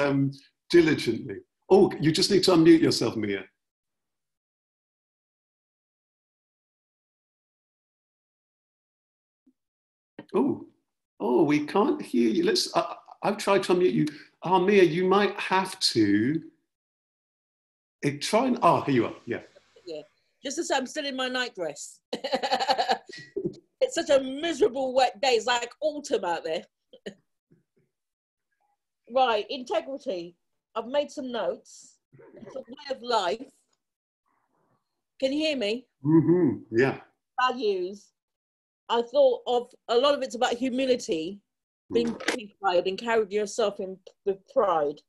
diligently. Oh, you just need to unmute yourself, Mia. Oh, we can't hear you. I've tried to unmute you. Mia, you might have to try and, here you are, yeah. Yeah, just as I'm still in my night dress. It's such a miserable wet day. It's like autumn out there. Right, integrity. I've made some notes. It's a way of life. Can you hear me? Mm-hmm. Yeah. Values. I thought of a lot of it's about humility, being dignified and carrying yourself with pride.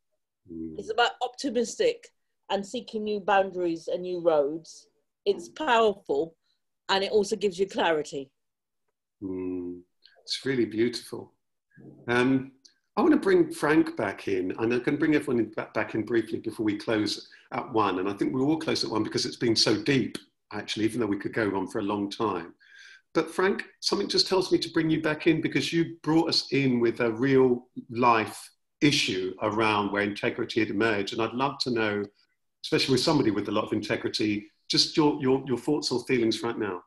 It's about optimistic and seeking new boundaries and new roads. It's powerful, and it also gives you clarity. It's really beautiful. I want to bring Frank back in, and I'm going to bring everyone back in briefly before we close at 1. And I think we'll all close at 1 because it's been so deep, actually, even though we could go on for a long time. But Frank, something just tells me to bring you back in because you brought us in with a real life issue around where integrity had emerged. And I'd love to know, especially with somebody with a lot of integrity, just your thoughts or feelings right now.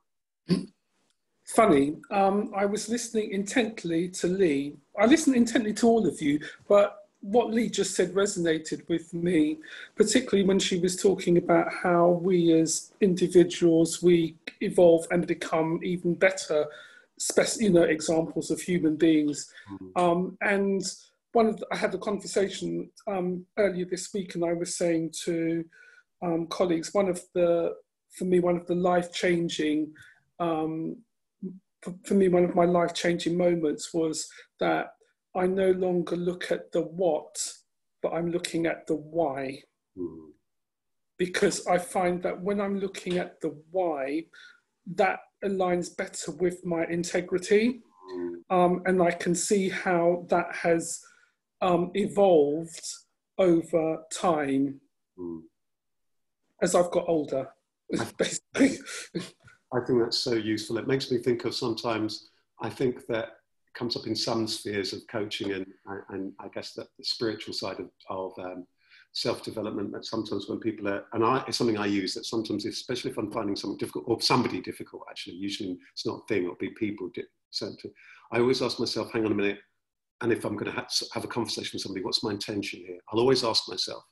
Funny, I was listening intently to Lee. I listened intently to all of you, but what Lee just said resonated with me, particularly when she was talking about how we as individuals, we evolve and become even better, examples of human beings. And I had a conversation earlier this week, and I was saying to colleagues, one of the life-changing for me, one of my life-changing moments was that I no longer look at the what, but I'm looking at the why. Because I find that when I'm looking at the why, that aligns better with my integrity. And I can see how that has evolved over time as I've got older, basically. I think that's so useful. It makes me think of sometimes, I think that it comes up in some spheres of coaching and I guess that the spiritual side of self-development, that sometimes when people are, it's something I use, that sometimes, especially if I'm finding something difficult, or somebody difficult actually, usually it's not a thing, it'll be people, I always ask myself, hang on a minute, and if I'm going to have a conversation with somebody, what's my intention here? I'll always ask myself,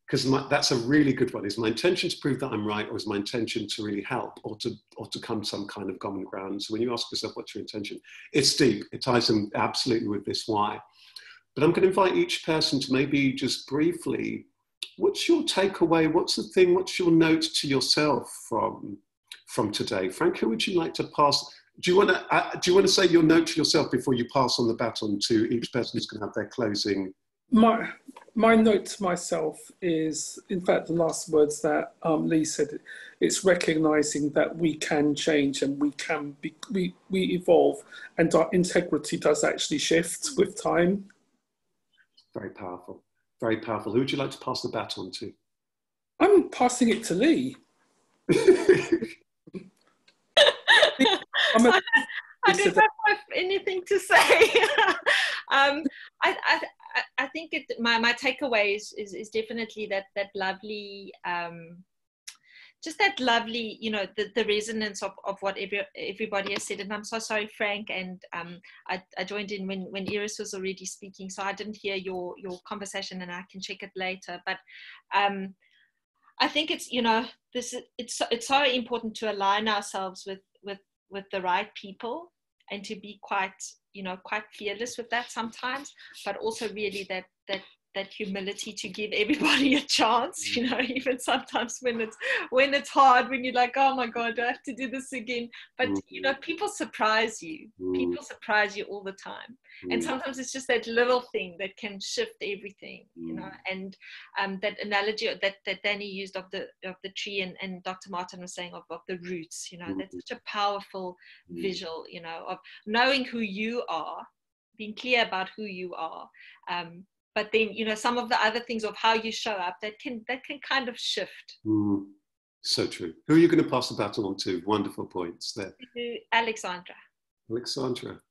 because that's a really good one. Is my intention to prove that I'm right, or is my intention to really help, or to come to some kind of common ground? So when you ask yourself, what's your intention? It's deep. It ties in absolutely with this why. But I'm going to invite each person to maybe just briefly, what's your takeaway? What's the thing? What's your note to yourself from today? Frank, who would you like to pass? Do you want to say your note to yourself before you pass on the baton to each person who's going to have their closing? My note to myself is, in fact, the last words that Lee said. It's recognizing that we can change and we evolve, and our integrity does actually shift with time. Very powerful, very powerful. Who would you like to pass the baton to? I'm passing it to Lee. I don't have anything to say. I think my takeaway is definitely that lovely, just that lovely, the resonance of what everybody has said. And I'm so sorry, Frank, and I joined in when Iris was already speaking, so I didn't hear your conversation, and I can check it later. But I think it's it's so important to align ourselves with the right people, and to be quite fearless with that sometimes, but also really that humility to give everybody a chance, even sometimes when it's hard, when you're like, oh my God, do I have to do this again? But people surprise you. People surprise you all the time. And sometimes it's just that little thing that can shift everything, and that analogy that Danny used of the tree, and Dr. Martin was saying of the roots, that's such a powerful visual, of knowing who you are, being clear about who you are, but then some of the other things of how you show up that can kind of shift. So true. Who are you going to pass the baton on to? Wonderful points there. Aleksandra. Aleksandra.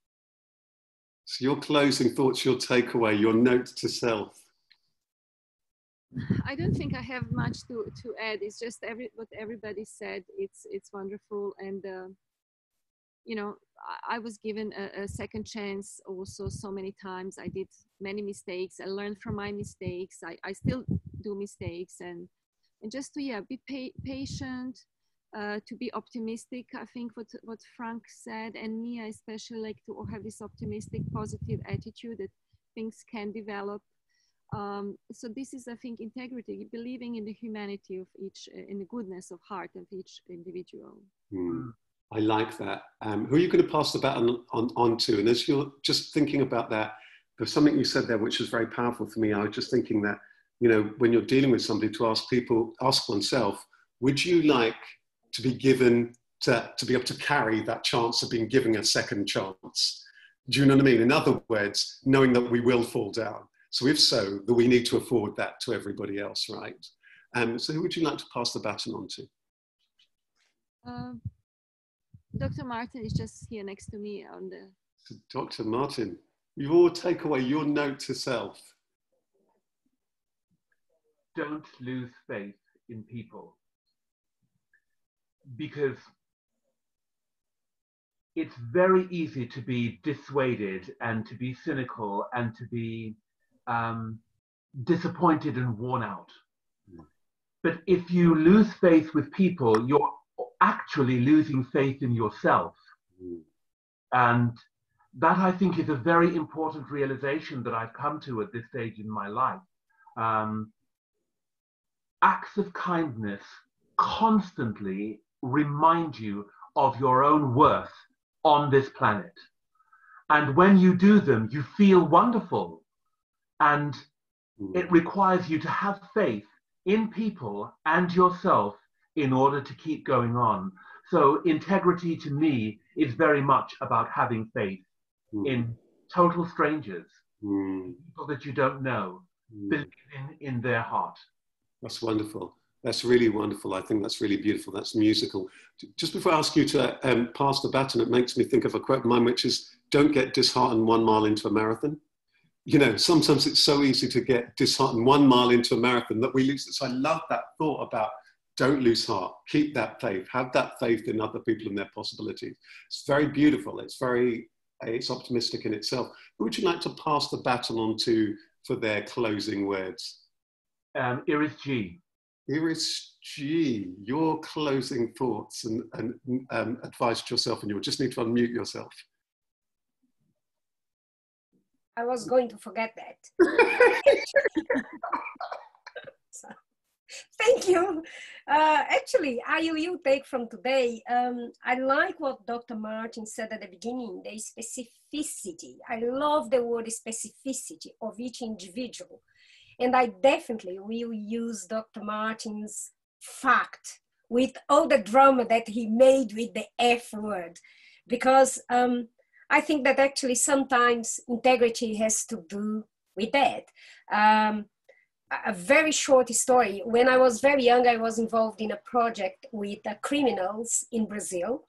So your closing thoughts, your takeaway, your note to self. I don't think I have much to add. It's just what everybody said. It's wonderful, and you know, I was given a second chance also so many times. I did many mistakes. I learned from my mistakes. I still do mistakes, and just to be patient, to be optimistic. I think what Frank said, and me, I especially like to have this optimistic, positive attitude that things can develop. So this is, I think, integrity, believing in the humanity of each, in the goodness of heart of each individual. I like that. Who are you going to pass the baton on to? And as you're just thinking about that, there's something you said there which is very powerful for me. I was just thinking that, you know, when you're dealing with somebody, to ask oneself, would you like to be given to be able to carry that chance of being given a second chance? Do you know what I mean? In other words, knowing that we will fall down. So if so, that we need to afford that to everybody else, right? So who would you like to pass the baton on to? Dr. Martin is just here next to me on the... So Dr. Martin, you all take away your note to self. Don't lose faith in people, because it's very easy to be dissuaded and to be cynical and to be disappointed and worn out. But if you lose faith with people, you're actually losing faith in yourself. And that, I think, is a very important realization that I've come to at this stage in my life. Acts of kindness constantly remind you of your own worth on this planet. And when you do them, you feel wonderful. And it requires you to have faith in people and yourself in order to keep going on. So integrity to me is very much about having faith in total strangers, people that you don't know, believing in their heart. That's wonderful. That's really wonderful. I think that's really beautiful. That's musical. Just before I ask you to pass the baton, it makes me think of a quote of mine, which is, don't get disheartened 1 mile into a marathon. You know, sometimes it's so easy to get disheartened 1 mile into a marathon that we lose it. So I love that thought about don't lose heart, keep that faith, have that faith in other people and their possibilities. It's very beautiful. It's optimistic in itself. Who would you like to pass the baton on to for their closing words? Iris G. Iris G, your closing thoughts and advice to yourself, and you'll just need to unmute yourself. I was going to forget that. So, thank you. Actually, IUU take from today, I like what Dr. Martin said at the beginning, the specificity. I love the word specificity of each individual. And I definitely will use Dr. Martin's fact with all the drama that he made with the F word, because I think that actually sometimes integrity has to do with that. A very short story. When I was very young, I was involved in a project with criminals in Brazil.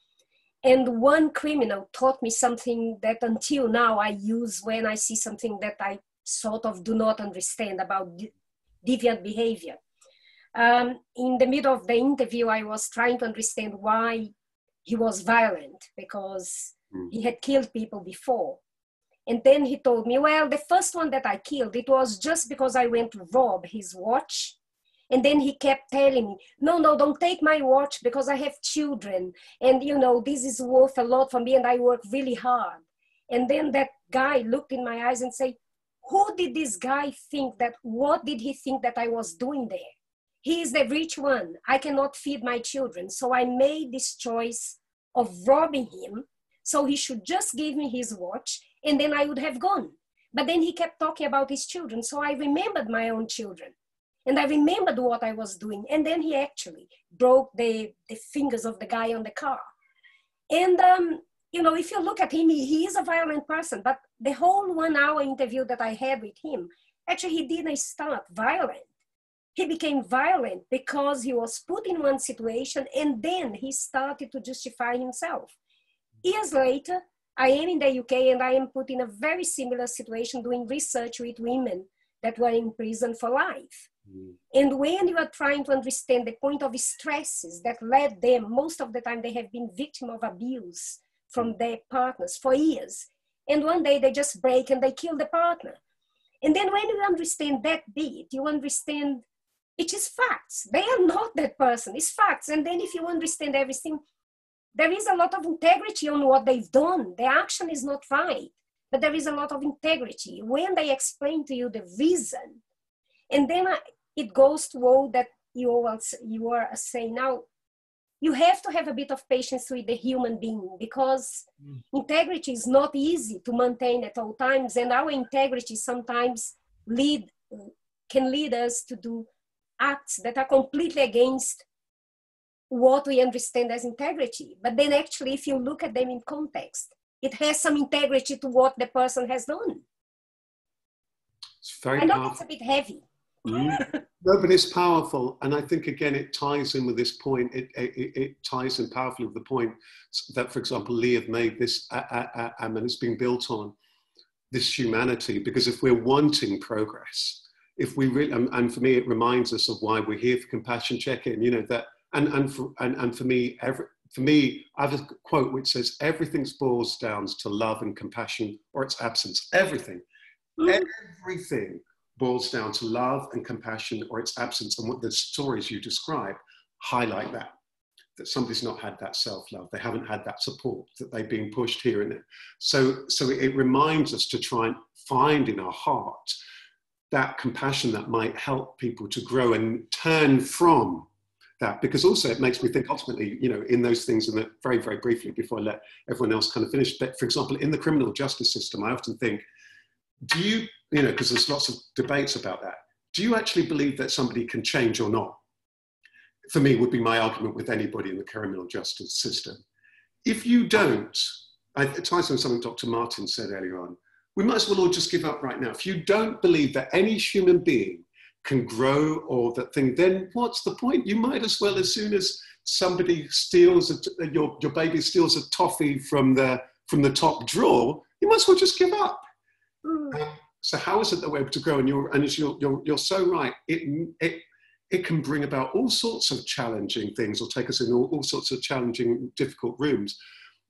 And one criminal taught me something that until now I use when I see something that I sort of do not understand about deviant behavior. In the middle of the interview, I was trying to understand why he was violent, because he had killed people before. And then he told me, well, the first one that I killed, it was just because I went to rob his watch. And then he kept telling me, no, don't take my watch because I have children. And, you know, this is worth a lot for me and I work really hard. And then that guy looked in my eyes and said, who did this guy think that, what did he think that I was doing there? He is the rich one. I cannot feed my children. So I made this choice of robbing him. So he should just give me his watch and then I would have gone. But then he kept talking about his children. So I remembered my own children and I remembered what I was doing. And then he actually broke the fingers of the guy on the car. And, you know, if you look at him, he is a violent person, but the whole 1 hour interview that I had with him, actually he didn't start violent. He became violent because he was put in one situation and then he started to justify himself. Years later, I am in the UK and I am put in a very similar situation doing research with women that were in prison for life. And when you are trying to understand the point of stresses that led them, most of the time they have been victim of abuse from their partners for years. And one day they just break and they kill the partner. And then when you understand that bit, you understand it is facts. They are not that person, it's facts. And then if you understand everything, there is a lot of integrity on what they've done. The action is not right, but there is a lot of integrity when they explain to you the reason. And then it goes to all that you are saying now. You have to have a bit of patience with the human being, because integrity is not easy to maintain at all times. And our integrity sometimes can lead us to do acts that are completely against what we understand as integrity. But then actually, if you look at them in context, it has some integrity to what the person has done. It's very I know powerful. it's a bit heavy. No, but it's powerful. And I think, again, it ties in with this point. It ties in powerfully with the point that, for example, Lee have made this, and it's been built on this humanity. Because if we're wanting progress, if we really, and for me, it reminds us of why we're here for Compassion Check-In, you know, that, and for me, I have a quote which says, everything boils down to love and compassion or its absence. Everything boils down to love and compassion or its absence. And what the stories you describe highlight that somebody's not had that self-love. They haven't had that support, that they've been pushed here and there. So it reminds us to try and find in our heart that compassion that might help people to grow and turn from that. Because also it makes me think ultimately, you know, in those things, and very, very briefly before I let everyone else kind of finish, but for example, in the criminal justice system, I often think, do you know, because there's lots of debates about that, do you actually believe that somebody can change or not? For me, would be my argument with anybody in the criminal justice system. If you don't, it ties on something Dr. Martin said earlier on, we might as well all just give up right now. If you don't believe that any human being can grow or that thing, then what's the point? You might as well, as soon as somebody steals, your baby steals a toffee from the top drawer, you might as well just give up. So how is it that we're able to grow? And you're so right. It can bring about all sorts of challenging things, or take us in all sorts of challenging, difficult rooms.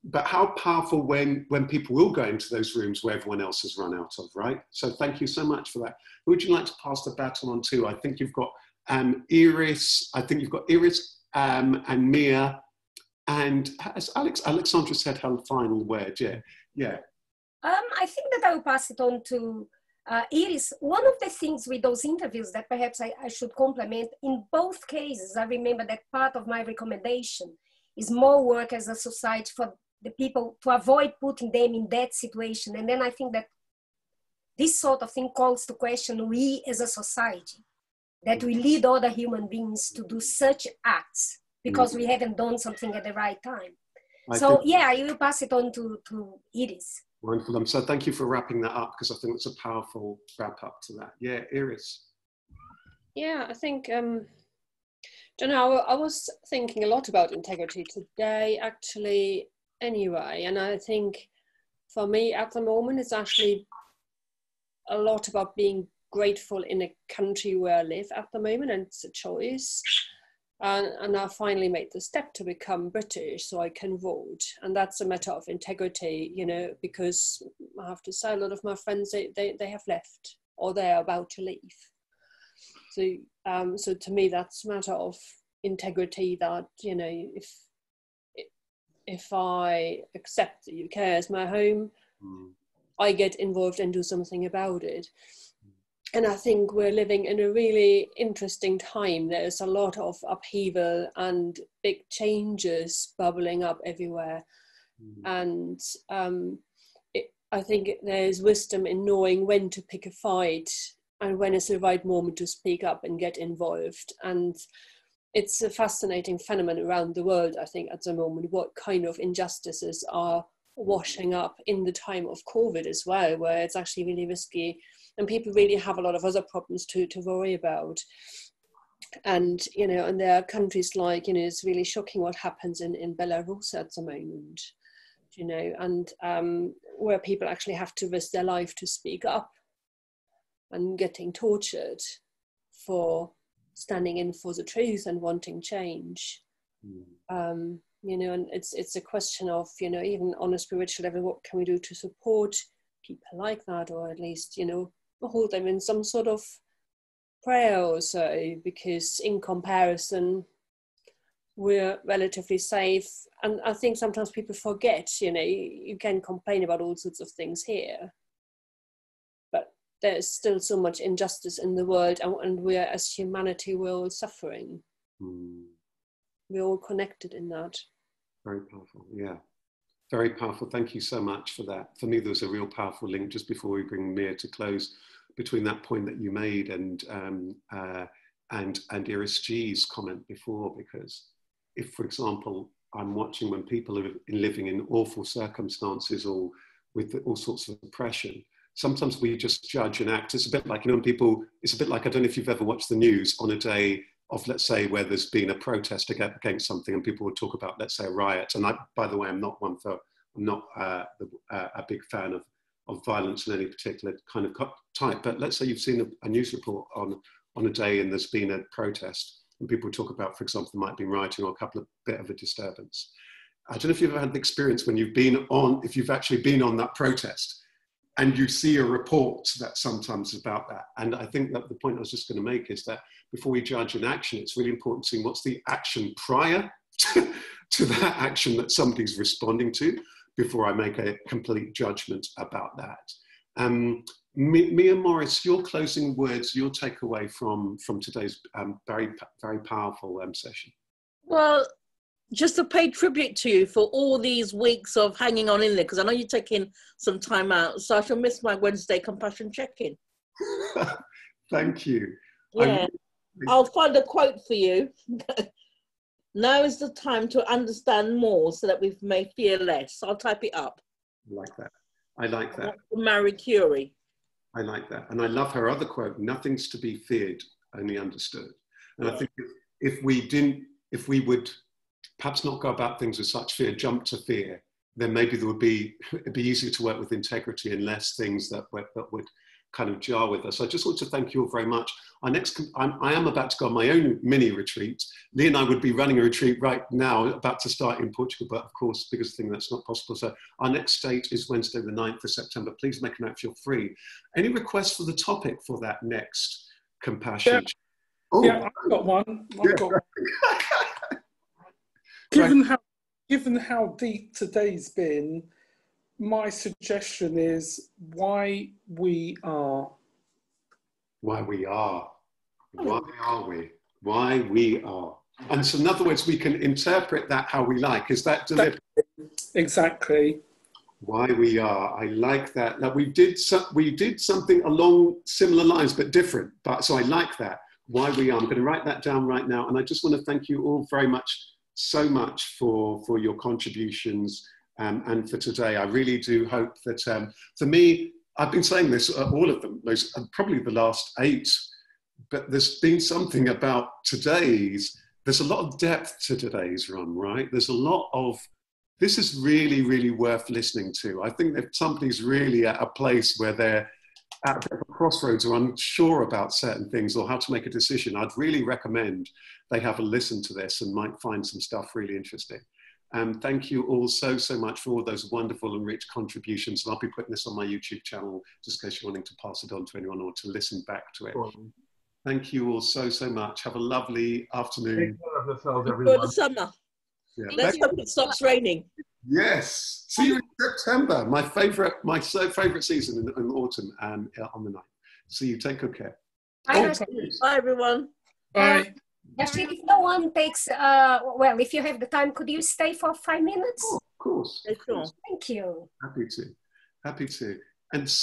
But how powerful when people will go into those rooms where everyone else has run out of, right? So thank you so much for that. Who would you like to pass the baton on to? I think you've got Iris. I think you've got Iris and Mia, and as Aleksandra said her final word. Yeah. I think that I will pass it on to Iris. One of the things with those interviews that perhaps I should complement, in both cases, I remember that part of my recommendation is more work as a society for the people to avoid putting them in that situation. And then I think that this sort of thing calls to question we as a society, that we lead other human beings to do such acts because we haven't done something at the right time. I will pass it on to Iris. Wonderful. So thank you for wrapping that up, because I think it's a powerful wrap up to that. Yeah, Iris. Yeah, I think, I was thinking a lot about integrity today, actually, anyway. And I think for me at the moment, it's actually a lot about being grateful in a country where I live at the moment, and it's a choice. And I finally made the step to become British so I can vote. And that's a matter of integrity, you know, because I have to say a lot of my friends, they have left or they're about to leave. So to me, that's a matter of integrity that, you know, if I accept the UK as my home, I get involved and do something about it. And I think we're living in a really interesting time. There's a lot of upheaval and big changes bubbling up everywhere. And I think there's wisdom in knowing when to pick a fight and when is the right moment to speak up and get involved. And it's a fascinating phenomenon around the world, I think, at the moment, what kind of injustices are washing up in the time of COVID as well, where it's actually really risky and people really have a lot of other problems to worry about. And, you know, and there are countries like, you know, it's really shocking what happens in Belarus at the moment, you know, and where people actually have to risk their life to speak up and getting tortured for standing in for the truth and wanting change. You know, and it's a question of, you know, even on a spiritual level, what can we do to support people like that, or at least, you know, hold them in some sort of prayer or so, because in comparison, we're relatively safe. And I think sometimes people forget, you know, you can complain about all sorts of things here, but there's still so much injustice in the world, and we're, as humanity, we're all suffering. We're all connected in that. Very powerful, yeah. Very powerful. Thank you so much for that. For me, there was a real powerful link just before we bring Mia to close between that point that you made and Iris G's comment before, because if, for example, I'm watching when people are living in awful circumstances or with all sorts of oppression, sometimes we just judge and act. It's a bit like, you know, people, it's a bit like, I don't know if you've ever watched the news on a day of, let's say, where there's been a protest against something, and people would talk about, let's say, a riot. And I, by the way, I'm not a big fan of violence in any particular kind of type. But let's say you've seen a news report on a day and there's been a protest, and people talk about, for example, there might be rioting or a bit of a disturbance. I don't know if you've ever had the experience when if you've actually been on that protest, and you see a report that sometimes is about that. And I think that the point I was just going to make is that before we judge an action, it's really important to see what's the action prior to that action that somebody's responding to before I make a complete judgment about that. Mia Morris, your closing words, your takeaway from today's very, very powerful session. Well, just to pay tribute to you for all these weeks of hanging on in there, because I know you're taking some time out, so I shall miss my Wednesday compassion check-in. Thank you. Yeah, I'll find a quote for you. Now is the time to understand more so that we may fear less. I'll type it up. I like that. I like that. Marie Curie. I like that. And I love her other quote, nothing's to be feared, only understood. And I think if we would perhaps not go about things with such fear, jump to fear, then maybe it'd be easier to work with integrity and less things that would kind of jar with us. I just want to thank you all very much. I am about to go on my own mini retreat. Lee and I would be running a retreat right now, about to start in Portugal, but of course, biggest thing that's not possible. So our next date is Wednesday, the 9th of September. Please make a note, feel free. Any requests for the topic for that next compassion? Yeah, oh. yeah, I've got one. Given how deep today's been, my suggestion is why we are. Why we are. Why are we? Why we are. And so in other words, we can interpret that how we like. Is that deliberate? Exactly. Why we are. I like that. Now, we did something along similar lines, but different. But so I like that. Why we are. I'm going to write that down right now. And I just want to thank you all very much, so much for your contributions and for today. I really do hope that, for me, I've been saying this, all of them, probably the last 8, but there's been something about today's, there's a lot of depth to today's run, right? There's a lot of, this is really, really worth listening to. I think if somebody's really at a place where they're at a crossroads or unsure about certain things or how to make a decision, I'd really recommend they have a listen to this and might find some stuff really interesting. Thank you all so much for all those wonderful and rich contributions. And I'll be putting this on my YouTube channel just in case you're wanting to pass it on to anyone or to listen back to it. Thank you all so much. Have a lovely afternoon. Enjoy the summer. Yeah. Let's hope it stops raining. Yes. See you in September. My favorite season in autumn and on the 9th. See you. Take good care. Bye, Bye everyone. Bye. Actually, if no one takes, well, if you have the time, could you stay for 5 minutes? Oh, of course. Thank you. Happy to. And see